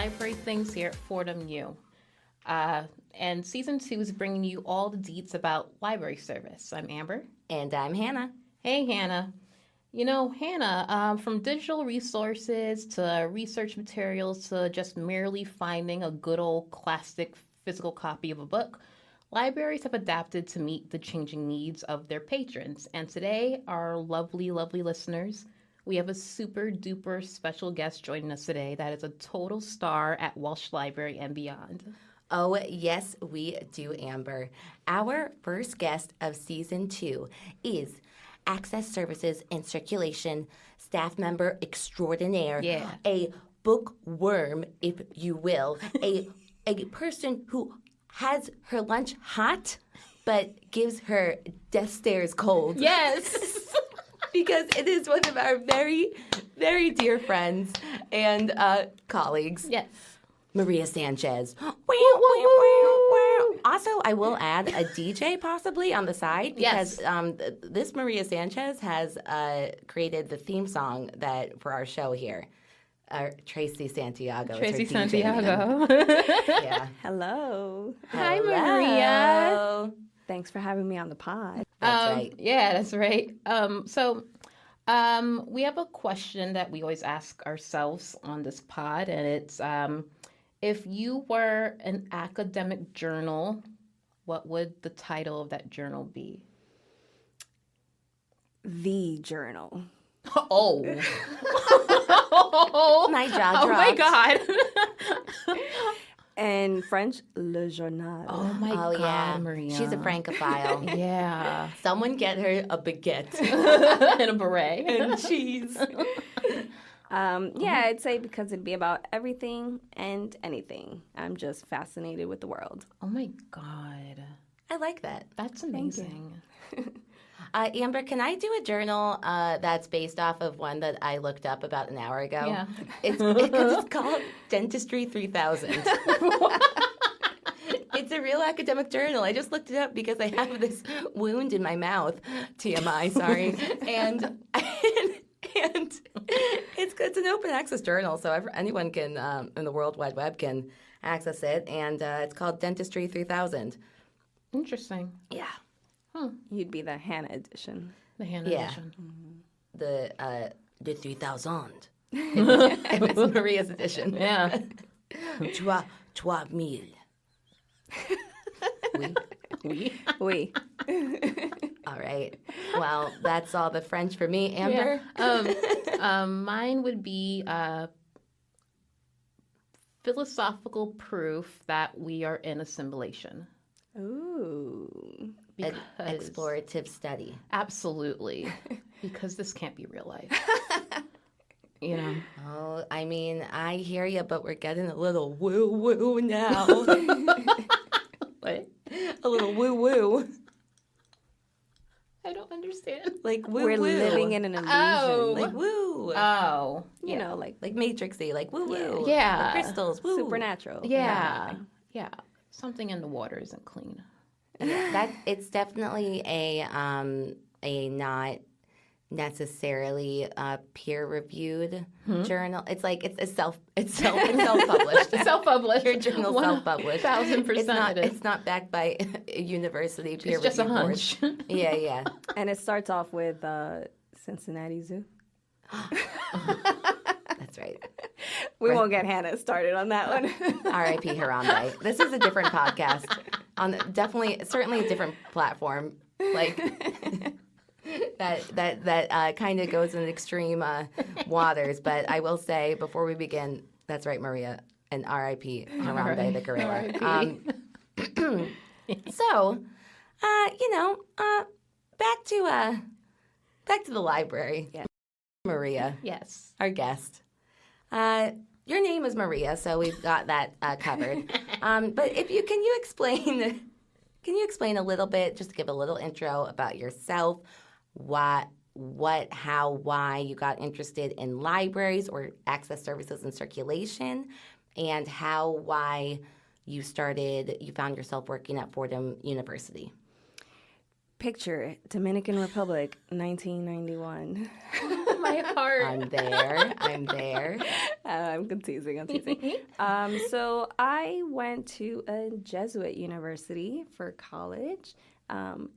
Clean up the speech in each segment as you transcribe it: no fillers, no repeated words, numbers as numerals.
library things here at Fordham U. And season 2 is bringing you all the deets about library service. I'm Amber. And I'm Hannah. Hey, Hannah. You know, Hannah, from digital resources to research materials to just merely finding a good old classic physical copy of a book, libraries have adapted to meet the changing needs of their patrons. And today, our lovely, lovely listeners, we have a super duper special guest joining us today that is a total star at Walsh Library and beyond. Oh, yes, we do, Amber. Our first guest of Season 2 is Access Services and Circulation staff member extraordinaire, a bookworm, if you will, a person who has her lunch hot but gives her death stares cold. Yes! Because it is one of our very, very dear friends and colleagues. Yes. Maria Sanchez. Also, I will add a DJ possibly on the side because this Maria Sanchez has created the theme song for our show here. Tracy Santiago. Tracy Santiago. Yeah. Hello. Hi, Maria. Thanks for having me on the pod. That's right. Yeah, that's right. We have a question that we always ask ourselves on this pod, and it's if you were an academic journal, what would the title of that journal be? The Journal. Oh. My jaw dropped. Oh, my God. In French, Le Journal. Oh, my God, yeah. Maria. She's a Francophile. Yeah. Someone get her a baguette. And a beret. And cheese. Yeah, I'd say because it'd be about everything and anything. I'm just fascinated with the world. Oh, my God. I like that. That's amazing. Amber, can I do a journal that's based off of one that I looked up about an hour ago? Yeah. It's called Dentistry 3000. It's a real academic journal. I just looked it up because I have this wound in my mouth. TMI, sorry. and it's an open access journal, so anyone can in the World Wide Web can access it. And it's called Dentistry 3000. Interesting. Yeah. You'd be the Hannah edition. The Hannah edition. The 3000. It was Maria's edition. Yeah. 3000. Oui. All right. Well, that's all the French for me. Amber? Yeah. Mine would be philosophical proof that we are in assimilation. Ooh. Because, Explorative study. Absolutely. Because this can't be real life. You know? Oh, I mean, I hear you, but we're getting a little woo-woo now. What? A little woo-woo. I don't understand. Like woo-woo. We're living in an illusion. Oh. Like woo. Oh. You know, like Matrixy, like woo-woo. Yeah. The crystals, woo. supernatural. Yeah. Yeah. Something in the water isn't clean. Yeah, it's definitely a not necessarily peer-reviewed journal. It's like it's self-published. Self-published. Your journal's self-published. 1,000% It's not backed by a university peer review. It's just a hunch. Yeah. And it starts off with Cincinnati Zoo. That's right. We won't get Hannah started on that one. R.I.P. Harambe. This is a different podcast on certainly a different platform. Like that kind of goes in extreme waters. But I will say before we begin, that's right, Maria, and R.I.P. Harambe the gorilla. So, back to the library. Yeah. Maria. Yes. Our guest. Your name is Maria, so we've got that covered. But can you explain a little bit, just to give a little intro about yourself, what, how, why you got interested in libraries or access services and circulation, and why you found yourself working at Fordham University? Picture Dominican Republic, 1991. My heart. I'm there. I'm there. I'm teasing. So I went to a Jesuit university for college.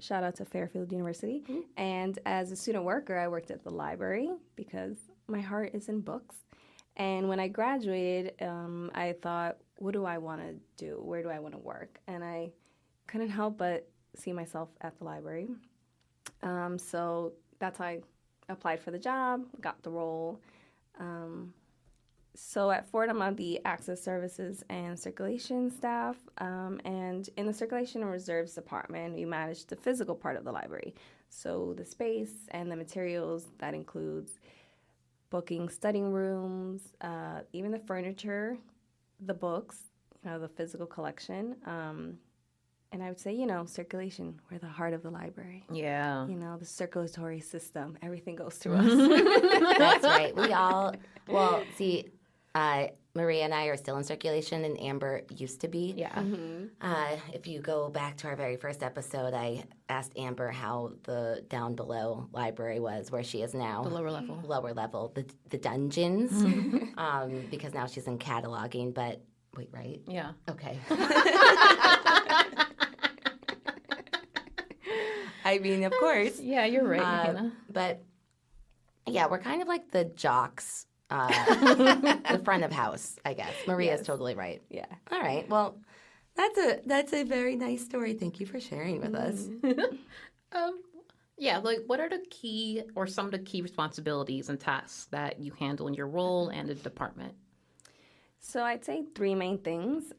Shout out to Fairfield University. And as a student worker, I worked at the library because my heart is in books. And when I graduated, I thought, what do I want to do? Where do I want to work? And I couldn't help but see myself at the library. So that's how I applied for the job, got the role. So at Fordham, I'm the Access Services and Circulation staff. And in the Circulation and Reserves Department, we manage the physical part of the library. So the space and the materials, that includes booking studying rooms, even the furniture, the books, the physical collection. And I would say, circulation, we're the heart of the library. Yeah. The circulatory system, everything goes through us. That's right. Maria and I are still in circulation, and Amber used to be. Yeah. If you go back to our very first episode, I asked Amber how the down below library was, where she is now. The lower level. Lower level, the dungeons, because now she's in cataloging, but wait, right? Yeah. Okay. I mean, of course. Yeah, you're right, Hannah. But, yeah, we're kind of like the jocks. The front of house, I guess. Maria's totally right. Yeah. All right. Well, that's a very nice story. Thank you for sharing with us. Yeah, like what are the key or some of the key responsibilities and tasks that you handle in your role and the department? So I'd say three main things: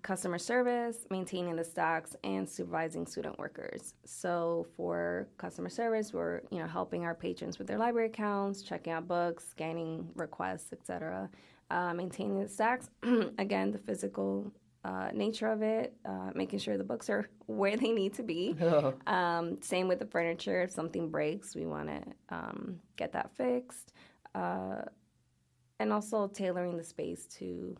customer service, maintaining the stocks, and supervising student workers. So for customer service, we're helping our patrons with their library accounts, checking out books, scanning requests, etc. Maintaining the stocks, again, the physical nature of it, making sure the books are where they need to be. Same with the furniture. If something breaks, we want to get that fixed. And also tailoring the space to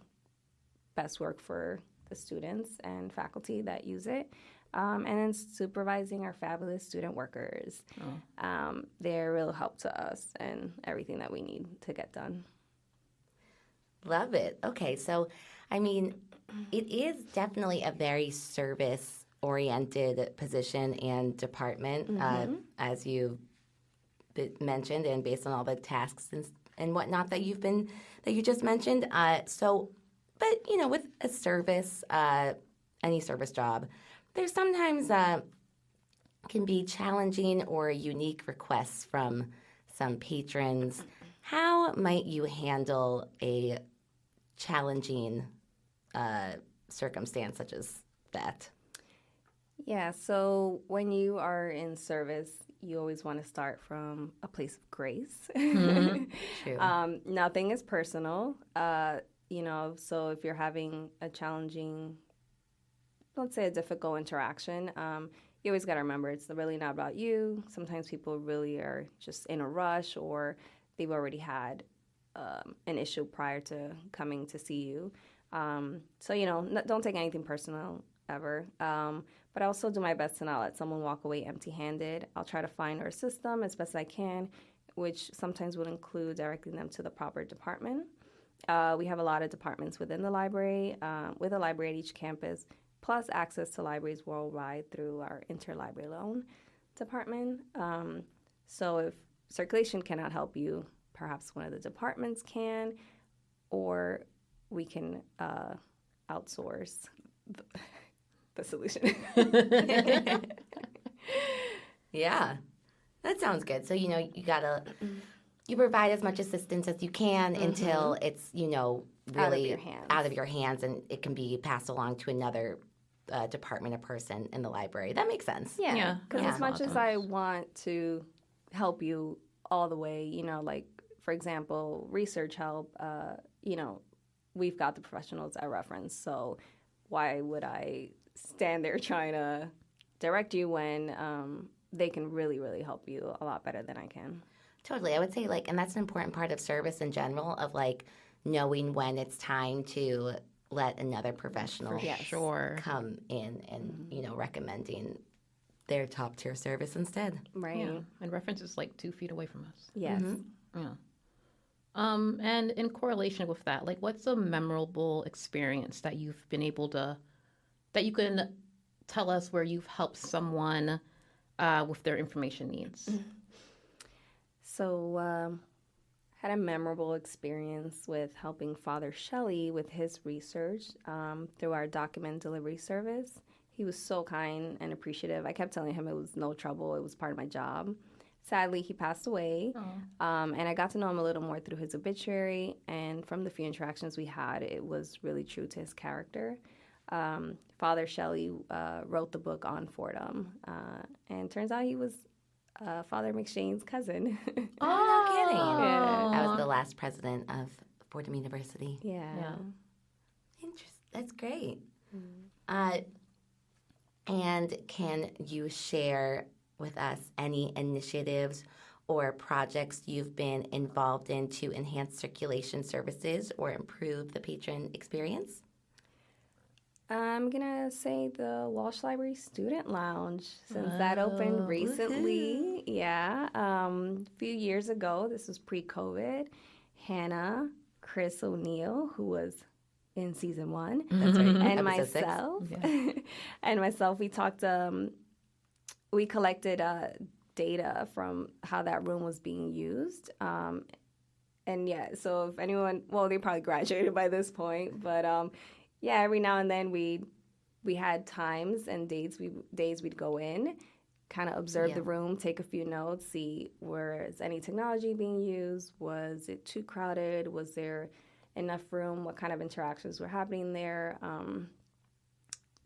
best work for the students and faculty that use it. And then supervising our fabulous student workers. They're a real help to us and everything that we need to get done. Love it. Okay, so, I mean, it is definitely a very service-oriented position and department, as you mentioned, and based on all the tasks and whatnot that you just mentioned. But with a service, any service job, there's sometimes can be challenging or unique requests from some patrons. How might you handle a challenging circumstance such as that? Yeah, so when you are in service, you always want to start from a place of grace. True. Nothing is personal. So if you're having a challenging, let's say a difficult interaction, you always got to remember it's really not about you. Sometimes people really are just in a rush, or they've already had an issue prior to coming to see you. Don't take anything personal ever. But I also do my best to not let someone walk away empty-handed. I'll try to find or assist them as best I can, which sometimes would include directing them to the proper department. We have a lot of departments within the library, with a library at each campus, plus access to libraries worldwide through our interlibrary loan department. So if circulation cannot help you, perhaps one of the departments can, or we can outsource the solution. Yeah, that sounds good. So, you provide as much assistance as you can until it's, really out of your hands, and it can be passed along to another department or person in the library. That makes sense. Yeah, because as much as I want to help you all the way, like, for example, research help, we've got the professionals at reference, so why would I stand there trying to direct you when they can really, really help you a lot better than I can? Totally. I would say, and that's an important part of service in general, of, knowing when it's time to let another professional come in and, recommending their top-tier service instead. Right. Yeah. And reference is 2 feet away from us. Yes. Yeah. And in correlation with that, like, what's a memorable experience that you've been able to, that you can tell us where you've helped someone with their information needs? So, had a memorable experience with helping Father Shelley with his research through our document delivery service. He was so kind and appreciative. I kept telling him it was no trouble, it was part of my job. Sadly, he passed away, and I got to know him a little more through his obituary, and from the few interactions we had, it was really true to his character. Father Shelley wrote the book on Fordham, and turns out he was Father McShane's cousin. Oh, no kidding. Yeah. I was the last president of Fordham University. Yeah. That's great. And can you share with us any initiatives or projects you've been involved in to enhance circulation services or improve the patron experience? I'm gonna say the Walsh Library Student Lounge, since that opened recently. Yeah, a few years ago. This was pre-COVID. Hannah, Chris O'Neill, who was in season 1, That's right. and Episode 6. myself, and myself, we talked. We collected data from how that room was being used. And yeah, so if anyone, well, they probably graduated by this point, but yeah, every now and then we had times and days we'd go in, kind of observe the room, take a few notes, see was any technology being used, was it too crowded, was there enough room, what kind of interactions were happening there.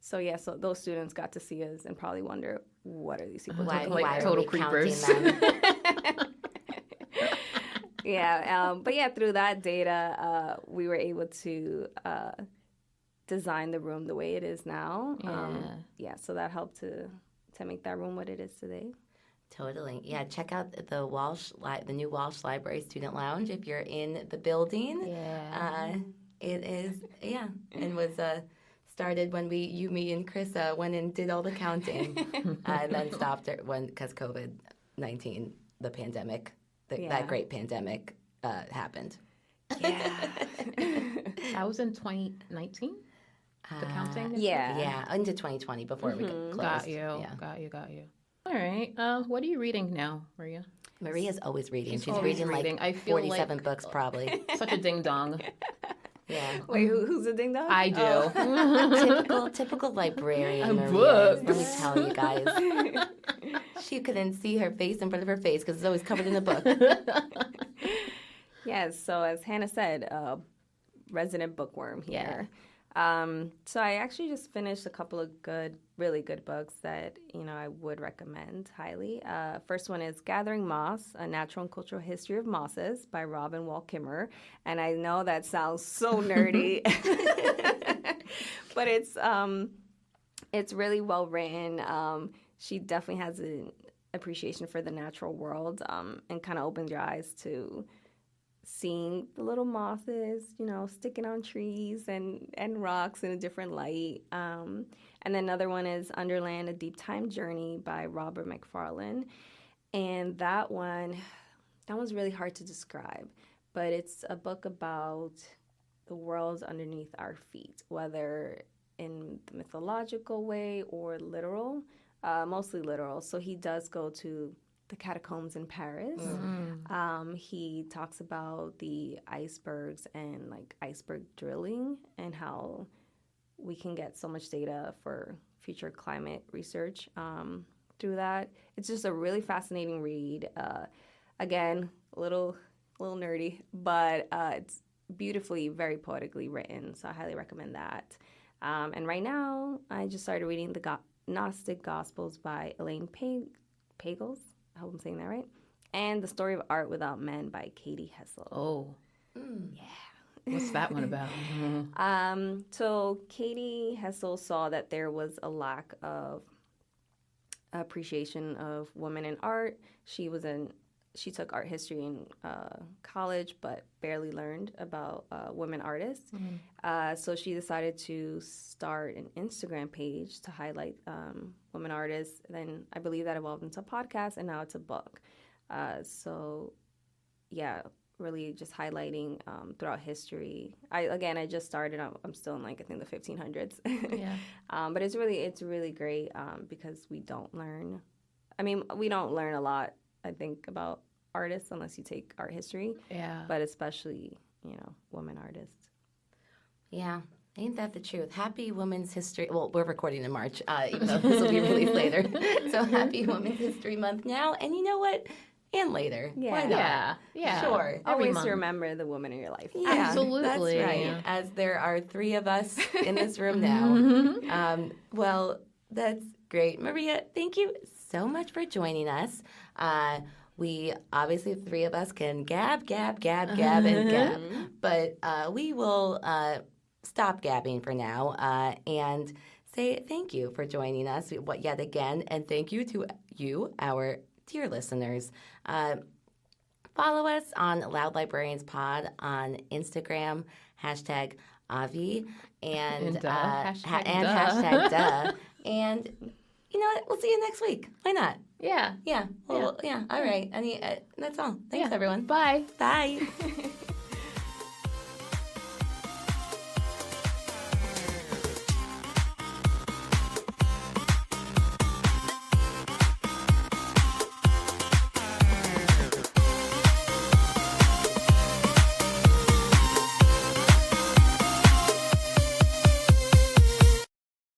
So yeah, so those students got to see us and probably wonder, what are these people doing? Why total are we creepers. counting them? Yeah, but yeah, through that data, we were able to design the room the way it is now. Yeah, so that helped to make that room what it is today. Totally. Yeah, check out the new Walsh Library Student Lounge if you're in the building. Yeah. It is, and was started when me and Chris went and did all the counting, and then stopped because COVID-19, the pandemic, that great pandemic happened. Yeah. That was in 2019, the counting? Yeah. Into 2020 before we closed. Got you. Yeah. Got you. All right. What are you reading now, Maria? Maria's always reading. She's always reading reading. like I feel 47 like- books probably. Such a ding dong. Yeah. Wait, who's the ding dong? I do. Typical librarian Maria. Books. Let me tell you guys. She couldn't see her face in front of her face because it's always covered in a book. Yes, so as Hannah said, resident bookworm here. So I actually just finished a couple of really good books that, I would recommend highly. First one is Gathering Moss, A Natural and Cultural History of Mosses by Robin Wall Kimmerer. And I know that sounds so nerdy, but it's really well written. She definitely has an appreciation for the natural world, and kind of opens your eyes to seeing the little mosses, sticking on trees and rocks in a different light. And then another one is Underland, A Deep Time Journey by Robert McFarlane. And that one's really hard to describe, but it's a book about the world underneath our feet, whether in the mythological way or literal, mostly literal. So he does go to the catacombs in Paris. He talks about the icebergs and like iceberg drilling and how we can get so much data for future climate research through that. It's just a really fascinating read. Again, a little nerdy, but it's beautifully, very poetically written. So I highly recommend that. And right now, I just started reading the Gnostic Gospels by Elaine Pagels. I hope I'm saying that right. And The Story of Art Without Men by Katie Hessel. Oh. Yeah. What's that one about? So Katie Hessel saw that there was a lack of appreciation of women in art. She took art history in college, but barely learned about women artists. So she decided to start an Instagram page to highlight women artists. Then I believe that evolved into a podcast, and now it's a book. So really just highlighting throughout history. I just started. I'm still in I think the 1500s. Yeah. But it's really great because we don't learn. I mean, we don't learn a lot. I think about artists unless you take art history. Yeah. But especially women artists. Yeah. Ain't that the truth? Happy Women's History. Well, we're recording in March, even though this will be released later. So happy Women's History Month now. And you know what? And later. Yeah. Why not? Yeah. Sure. Always month. remember the woman in your life. Yeah, Absolutely. That's right. As there are 3 of us in this room now. Well, that's great. Maria, thank you so much for joining us. We, obviously, the 3 of us can gab, and gab. But we will stop gabbing for now and say thank you for joining us yet again. And thank you to you, our dear listeners. Follow us on Loud Librarians Pod on Instagram, hashtag Avi, and hashtag duh. And you know what? We'll see you next week. Why not? Yeah. Yeah. Well, yeah. All right. That's all. Thanks, everyone. Bye. Bye.